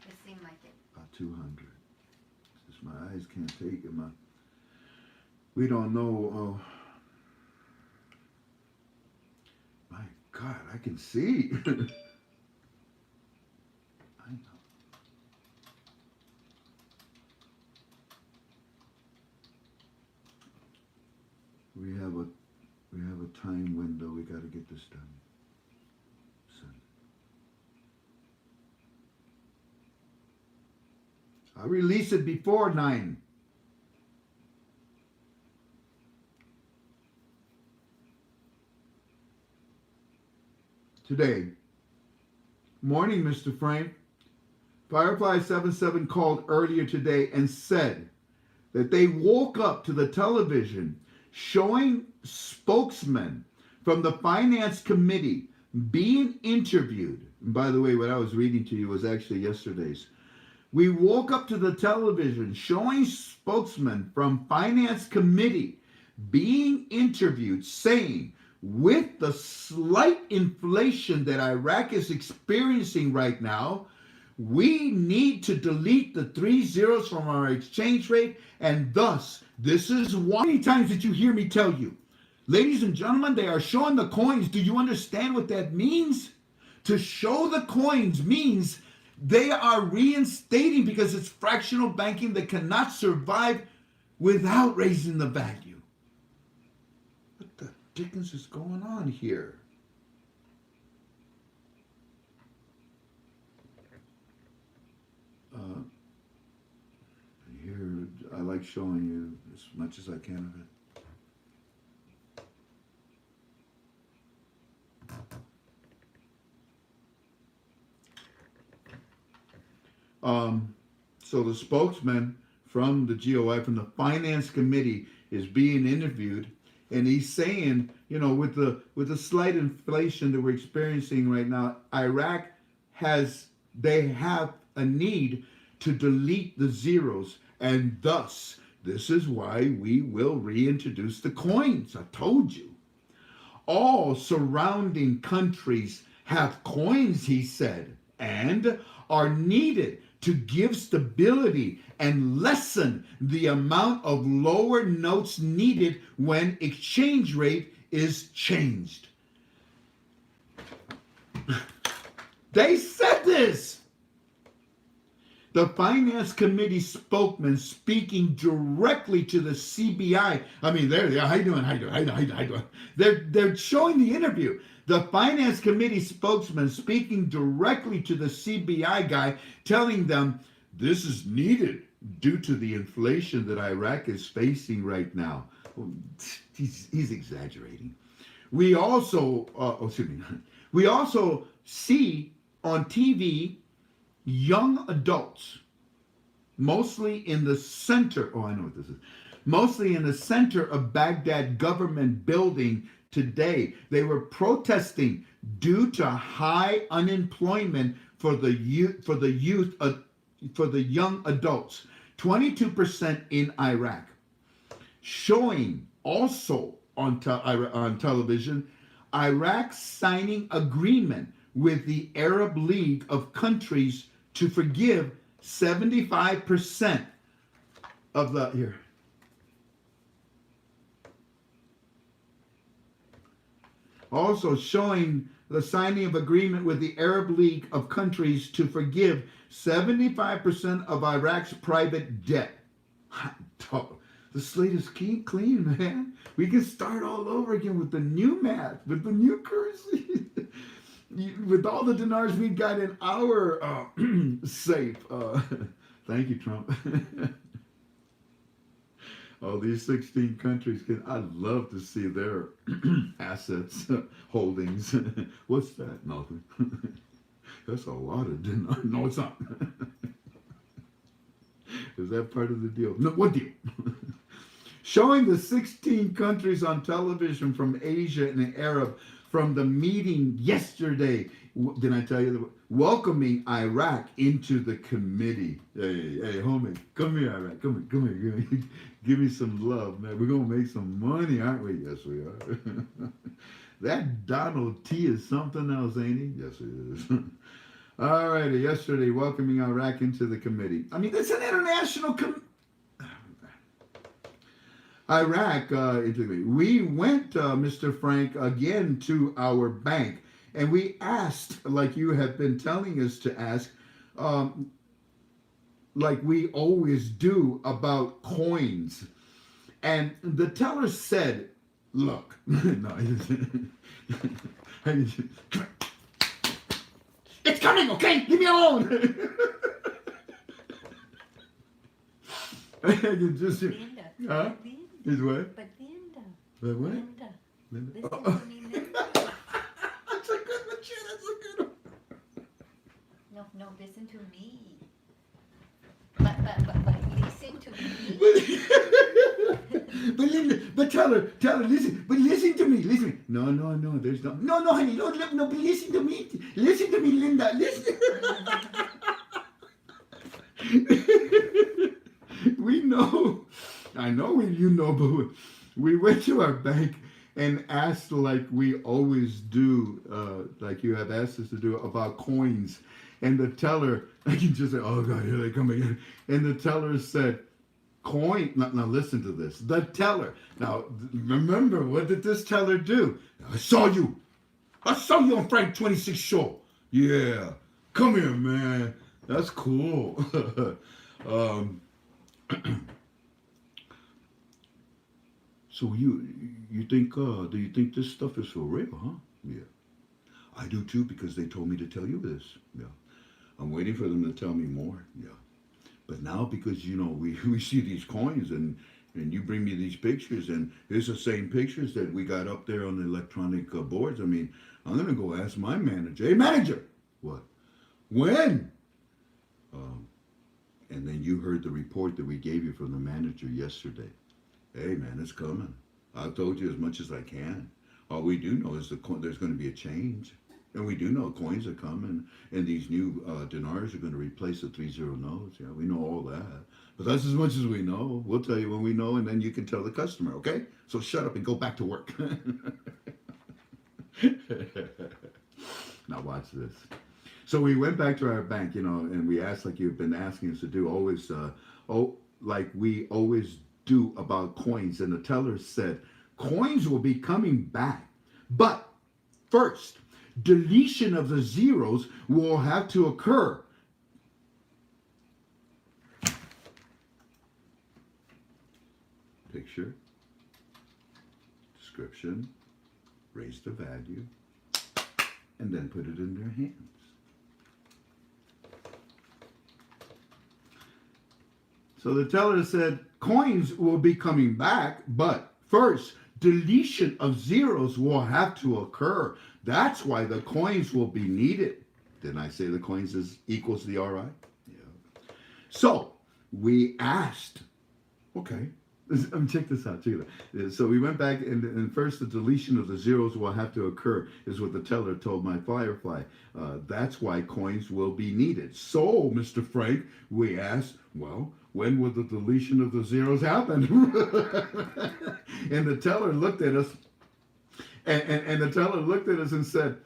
It seemed like it. About 200. It's just my eyes can't take it. We don't know. My God, I can see. I know. We have a time window. We got to get this done. Son. I release it before 9. Today. Morning, Mr. Frank. Firefly 77 called earlier today and said that they woke up to the television showing spokesmen from the finance committee being interviewed. And by the way, what I was reading to you was actually yesterday's. We woke up to the television showing spokesmen from finance committee being interviewed saying, with the slight inflation that Iraq is experiencing right now, we need to delete the 3 zeros from our exchange rate, and thus, this is why. Many times did you hear me tell you, ladies and gentlemen, they are showing the coins. Do you understand what that means? To show the coins means they are reinstating, because it's fractional banking that cannot survive without raising the value. What the dickens is going on here? Here, I like showing you as much as I can of it. So the spokesman from the GOI, from the finance committee, is being interviewed, and he's saying, you know, with the slight inflation that we're experiencing right now, Iraq they have a need to delete the zeros, and thus this is why we will reintroduce the coins. I told you. All surrounding countries have coins, he said, and are needed to give stability and lessen the amount of lower notes needed when exchange rate is changed. They said this. The Finance Committee spokesman speaking directly to the CBI. I mean, there they are. How you doing? How you doing? They're showing the interview. The Finance Committee spokesman speaking directly to the CBI guy, telling them this is needed due to the inflation that Iraq is facing right now. He's exaggerating. We also, we also see on TV young adults, mostly in the center, I know what this is, mostly in the center of Baghdad government building today. They were protesting due to high unemployment for the young adults, 22% in Iraq. Showing also on television, Iraq signing agreement with the Arab League of countries to forgive 75% of the here. Also showing the signing of agreement with the Arab League of countries to forgive 75% of Iraq's private debt. The slate is clean, man. We can start all over again with the new math, with the new currency. With all the dinars we got in our safe. Thank you, Trump. All these 16 countries, I'd love to see their assets, holdings. What's that? Nothing. That's a lot of dinars. No, it's not. Is that part of the deal? No, what deal? Showing the 16 countries on television from Asia and Arab from the meeting yesterday. Did I tell you? Welcoming Iraq into the committee. Hey, homie, come here, Iraq. Come here. Give me some love, man. We're going to make some money, aren't we? Yes, we are. That Donald T is something else, ain't he? Yes, he is. All righty, yesterday, welcoming Iraq into the committee. I mean, it's an international Iraq into the committee. We went, Mr. Frank, again to our bank, and we asked, like you have been telling us to ask, like we always do, about coins. And the teller said, look, no, it's coming, okay? Leave me alone. I can just, Linda. huh? Linda. Is what? But Linda. But what? Linda. Linda? Listen Oh. to me, Linda. That's a good one, Jen, that's a good one. No, listen to me. But listen to me. But Linda, but tell her, listen to me, No, there's no, honey, no, but listen to me, Linda, listen. We know, I know you know, but we went to our bank and asked like we always do, like you have asked us to do about coins. And the teller, I can just say, oh God, here they come again. And the teller said, coin, now listen to this. The teller, now remember, what did this teller do? I saw you on Frank 26 show. Yeah, come here, man. That's cool. So you think, do you think this stuff is for real, huh? Yeah. I do too, because they told me to tell you this. Yeah. I'm waiting for them to tell me more. Yeah. But now, because, you know, we see these coins and you bring me these pictures, and it's the same pictures that we got up there on the electronic boards. I mean, I'm going to go ask my manager. Hey, manager! What? When? And then you heard the report that we gave you from the manager yesterday. Hey, man, it's coming. I've told you as much as I can. All we do know is there's going to be a change. And we do know coins are coming, and these new dinars are going to replace the 3-0 notes. Yeah, we know all that. But that's as much as we know. We'll tell you when we know, and then you can tell the customer, okay? So shut up and go back to work. Now watch this. So we went back to our bank, you know, and we asked, like you've been asking us to do, always, like we always do about coins. And the teller said, coins will be coming back. But first, deletion of the zeros will have to occur. Picture, description, raise the value, and then put it in their hands. So the teller said, coins will be coming back, but first, deletion of zeros will have to occur. That's why the coins will be needed. Didn't I say the coins equals the RI? Yeah. So we asked, okay, check this out. So we went back, and first the deletion of the zeros will have to occur, is what the teller told my Firefly. That's why coins will be needed. So, Mr. Frank, we asked, well, when will the deletion of the zeros happen? And the teller looked at us, and the teller looked at us and said,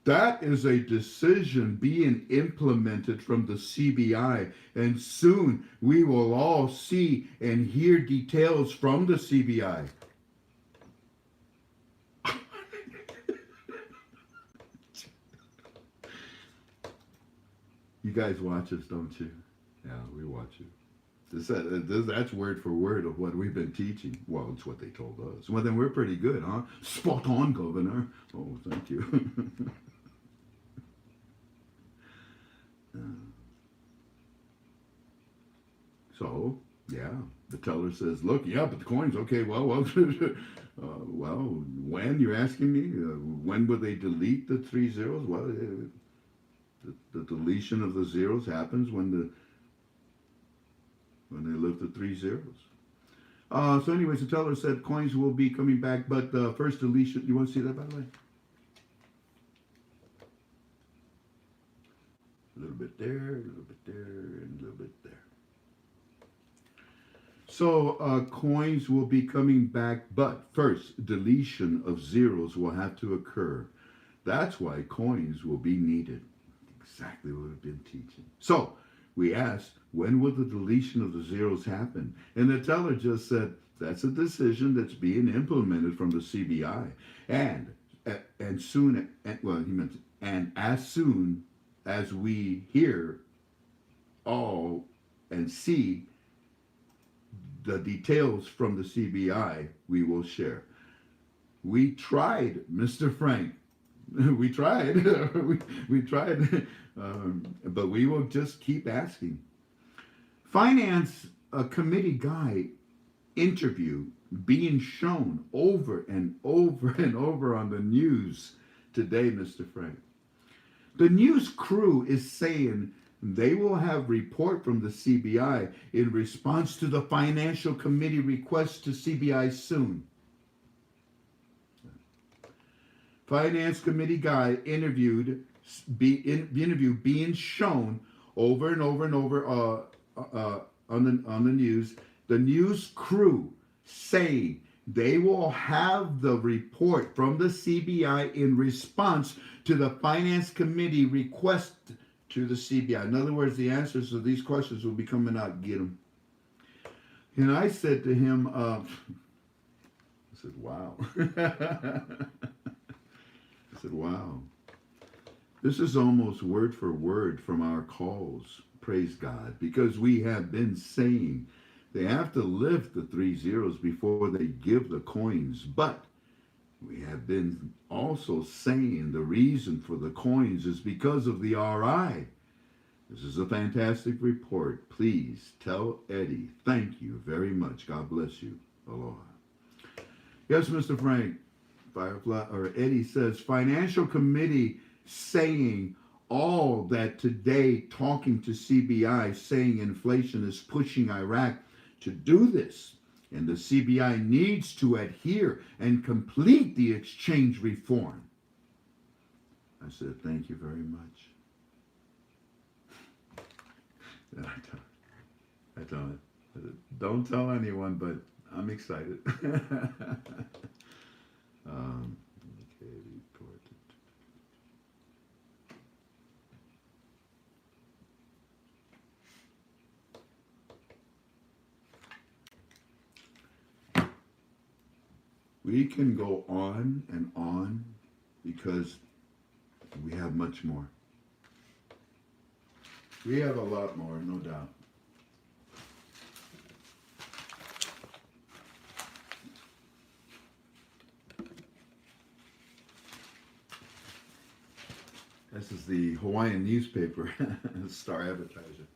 that is a decision being implemented from the CBI, and soon we will all see and hear details from the CBI. You guys watch us, don't you? Yeah, we watch you. That's word for word of what we've been teaching. Well, it's what they told us. Well, then we're pretty good, huh? Spot on, Governor. Oh, thank you. So, yeah, the teller says, look, yeah, but the coins, okay, well, when, you're asking me, when will they delete the 3 zeros? Well, the deletion of the zeros happens when when they lift the 3 zeros. So anyways, the teller said coins will be coming back, but the first deletion, you want to see that by the way? A little bit there, a little bit there, and a little bit there. So coins will be coming back, but first deletion of zeros will have to occur. That's why coins will be needed. Exactly what we've been teaching. So we asked, when will the deletion of the zeros happen? And the teller just said, that's a decision that's being implemented from the CBI. And soon, well, he meant, and as soon as we hear all and see the details from the CBI, we will share. We tried, Mr. Frank. We tried. we tried. But we will just keep asking. Finance committee guy interview being shown over and over and over on the news today, Mr. Frank. The news crew is saying they will have report from the CBI in response to the financial committee request to CBI soon. Finance committee guy interview being shown over and over and over on the news. The news crew saying they will have the report from the CBI in response to the finance committee request to the CBI. In other words, the answers to these questions will be coming out. Get them. And I said to him, I said, wow. I said, wow. This is almost word for word from our calls, praise God, because we have been saying they have to lift the 3 zeros before they give the coins. But we have been also saying the reason for the coins is because of the RI. This is a fantastic report. Please tell Eddie. Thank you very much. God bless you. Aloha. Yes, Mr. Frank. Firefly, or Eddie says, financial committee saying all that today, talking to CBI, saying inflation is pushing Iraq to do this. And the CBI needs to adhere and complete the exchange reform. I said, thank you very much. I don't tell anyone, but I'm excited. Okay, report. We can go on and on because we have much more. We have a lot more, no doubt. This is the Hawaiian newspaper, Star Advertiser.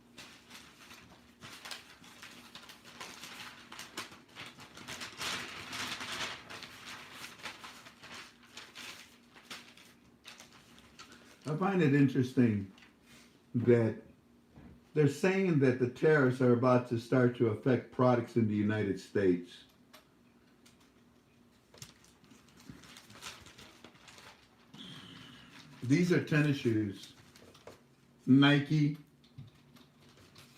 I find it interesting that they're saying that the tariffs are about to start to affect products in the United States. These are tennis shoes. Nike.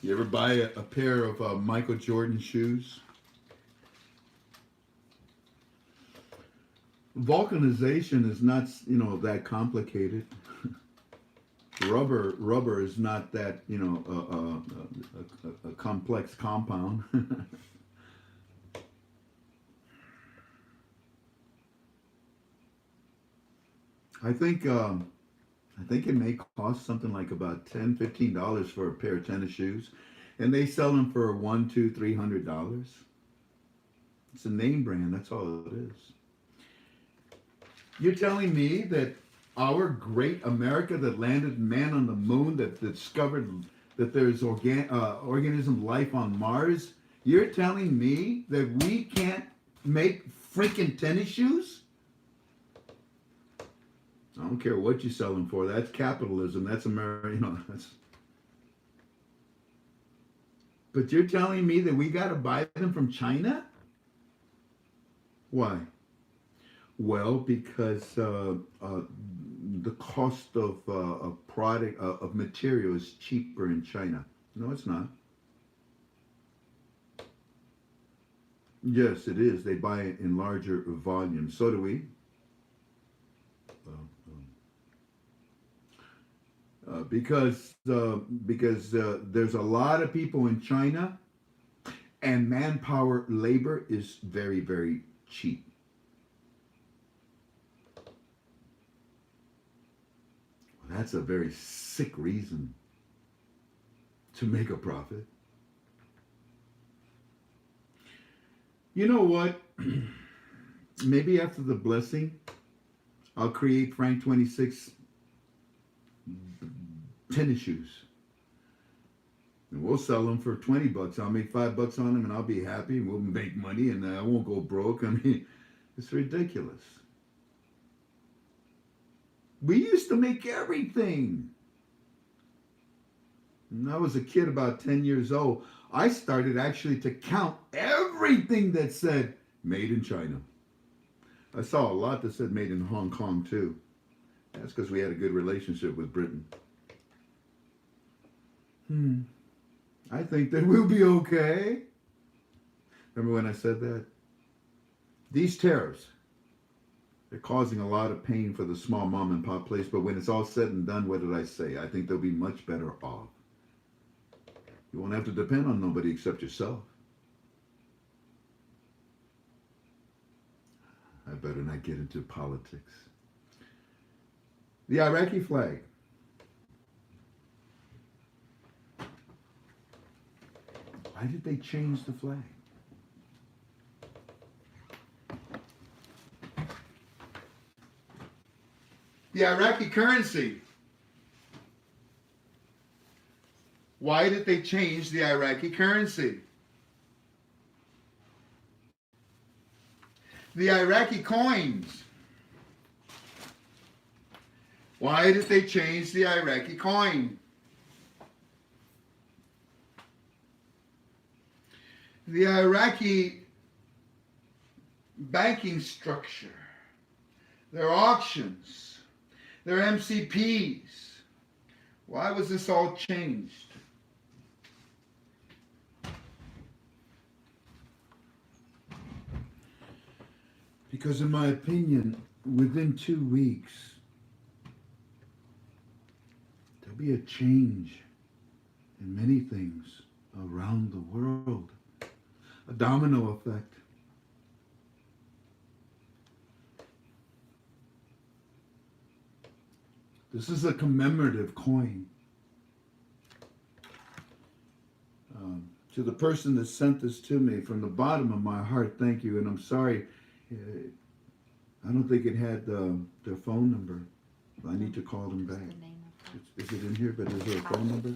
You ever buy a pair of Michael Jordan shoes? Vulcanization is not, that complicated. Rubber is not that, a complex compound. I think it may cost something like about $10, $15 for a pair of tennis shoes, and they sell them for $100, $200, $300. It's a name brand. That's all it is. You're telling me that our great America that landed man on the moon, that discovered that there's organism life on Mars, you're telling me that we can't make freaking tennis shoes? I don't care what you sell them for. That's capitalism. That's America. That's. But you're telling me that we got to buy them from China? Why? Well, because the cost of product of material is cheaper in China. No, it's not. Yes, it is. They buy it in larger volumes. So do we. Because there's a lot of people in China, and manpower labor is very, very cheap. Well, that's a very sick reason to make a profit. You know what? Maybe after the blessing, I'll create Frank 26 tennis shoes. And we'll sell them for $20. I'll make $5 on them and I'll be happy and we'll make money and I won't go broke. I mean, it's ridiculous. We used to make everything. When I was a kid about 10 years old, I started actually to count everything that said made in China. I saw a lot that said made in Hong Kong too. That's because we had a good relationship with Britain. I think that we'll be okay. Remember when I said that? These tariffs, they're causing a lot of pain for the small mom and pop place, but when it's all said and done, what did I say? I think they'll be much better off. You won't have to depend on nobody except yourself. I better not get into politics. The Iraqi flag. Why did they change the flag? The Iraqi currency. Why did they change the Iraqi currency? The Iraqi coins. Why did they change the Iraqi coin? The Iraqi banking structure, their auctions, their MCPs. Why was this all changed? Because in my opinion, within 2 weeks, there'll be a change in many things around the world. A domino effect. This is a commemorative coin. To the person that sent this to me, from the bottom of my heart, thank you. And I'm sorry, I don't think it had their phone number. I need to call them back. Is it in here? But is there a phone number?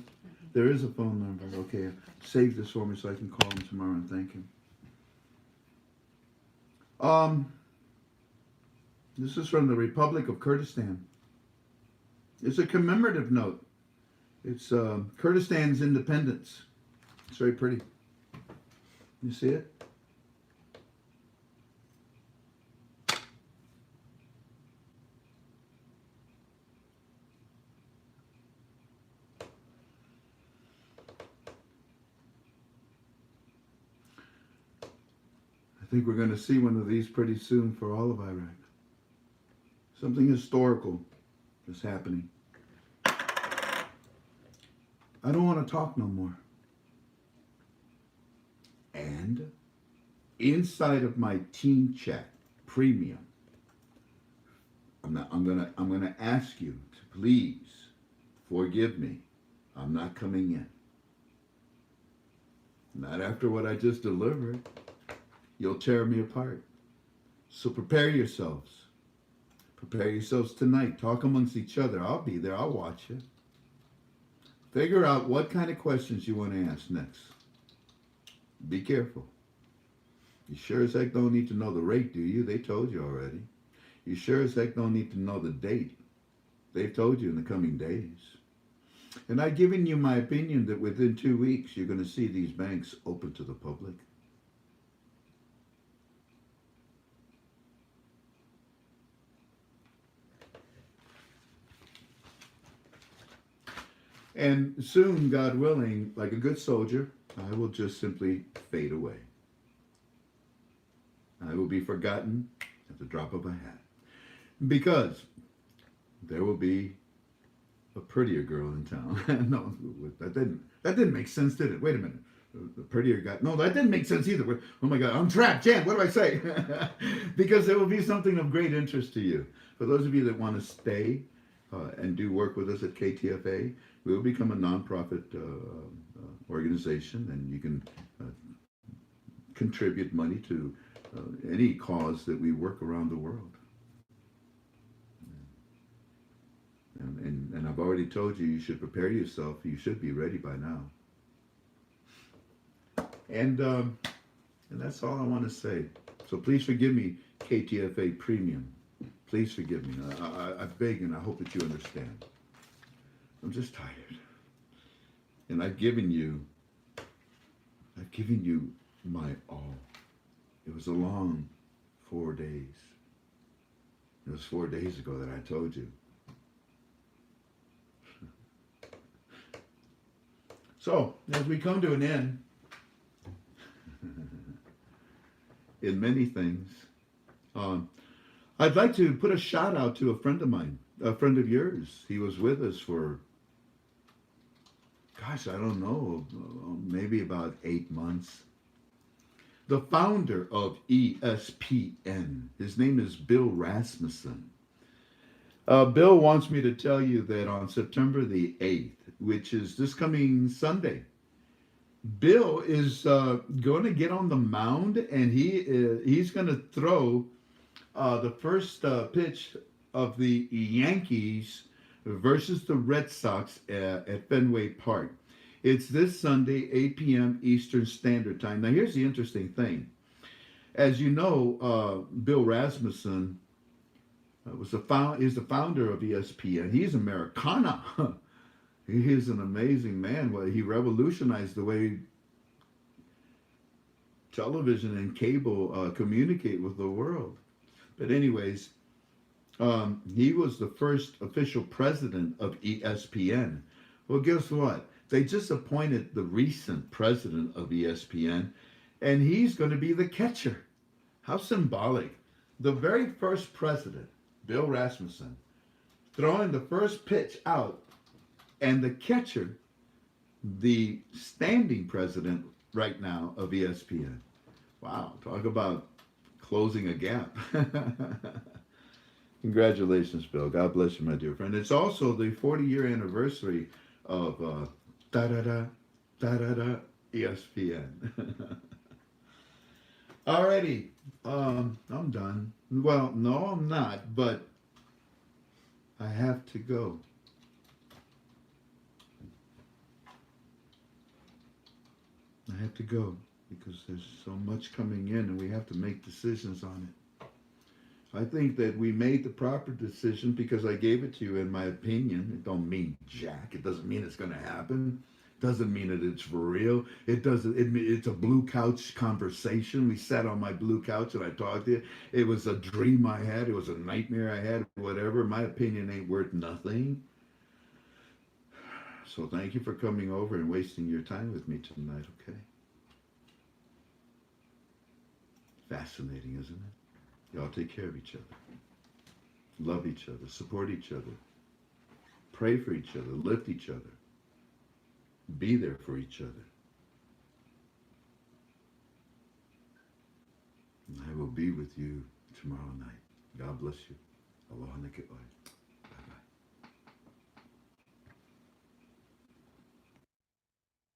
There is a phone number. Okay, save this for me so I can call him tomorrow and thank him. This is from the Republic of Kurdistan. It's a commemorative note. It's Kurdistan's independence. It's very pretty. You see it? I think we're going to see one of these pretty soon for all of Iraq. Something historical is happening. I don't want to talk no more. And inside of my team chat premium, I'm gonna ask you to please forgive me. I'm not coming in. Not after what I just delivered. You'll tear me apart. So prepare yourselves. Prepare yourselves tonight. Talk amongst each other. I'll be there. I'll watch you. Figure out what kind of questions you want to ask next. Be careful. You sure as heck don't need to know the rate, do you? They told you already. You sure as heck don't need to know the date. They've told you in the coming days. And I've given you my opinion that within 2 weeks you're going to see these banks open to the public. And soon, God willing, like a good soldier, I will just simply fade away. I will be forgotten at the drop of a hat. Because there will be a prettier girl in town. No, that didn't make sense, did it? Wait a minute. The prettier guy. No, that didn't make sense either. Oh my God, I'm trapped. Jan, what do I say? Because there will be something of great interest to you. For those of you that want to stay and do work with us at KTFA, we will become a nonprofit organization, and you can contribute money to any cause that we work around the world. And I've already told you should prepare yourself. You should be ready by now. And that's all I want to say. So please forgive me, KTFA Premium. Please forgive me. I beg and I hope that you understand. I'm just tired. And I've given you my all. It was a long 4 days. It was 4 days ago that I told you. So, as we come to an end, in many things, I'd like to put a shout out to a friend of mine, a friend of yours. He was with us for, gosh, I don't know, maybe about 8 months. The founder of ESPN, his name is Bill Rasmussen. Bill wants me to tell you that on September the 8th, which is this coming Sunday, Bill is going to get on the mound, and he's going to throw the first pitch of the Yankees versus the Red Sox at Fenway Park. It's this Sunday, 8 p.m. Eastern Standard Time. Now, here's the interesting thing. As you know, Bill Rasmussen is the founder of ESPN. He's Americana. He is an amazing man. Well, he revolutionized the way television and cable communicate with the world. But anyways, he was the first official president of ESPN. Well, guess what? They just appointed the recent president of ESPN, and he's going to be the catcher. How symbolic. The very first president, Bill Rasmussen, throwing the first pitch out, and the catcher, the standing president right now of ESPN. Wow, talk about closing a gap. Congratulations, Bill. God bless you, my dear friend. It's also the 40-year anniversary of ESPN. Alrighty, I'm done. Well, no, I'm not, but I have to go. I have to go because there's so much coming in and we have to make decisions on it. I think that we made the proper decision because I gave it to you in my opinion. It don't mean jack. It doesn't mean it's going to happen. It doesn't mean that it's for real. It's a blue couch conversation. We sat on my blue couch and I talked to you. It was a dream I had. It was a nightmare I had. Whatever. My opinion ain't worth nothing. So thank you for coming over and wasting your time with me tonight, okay? Fascinating, isn't it? Y'all take care of each other. Love each other. Support each other. Pray for each other. Lift each other. Be there for each other. And I will be with you tomorrow night. God bless you. Aloha nikitoi.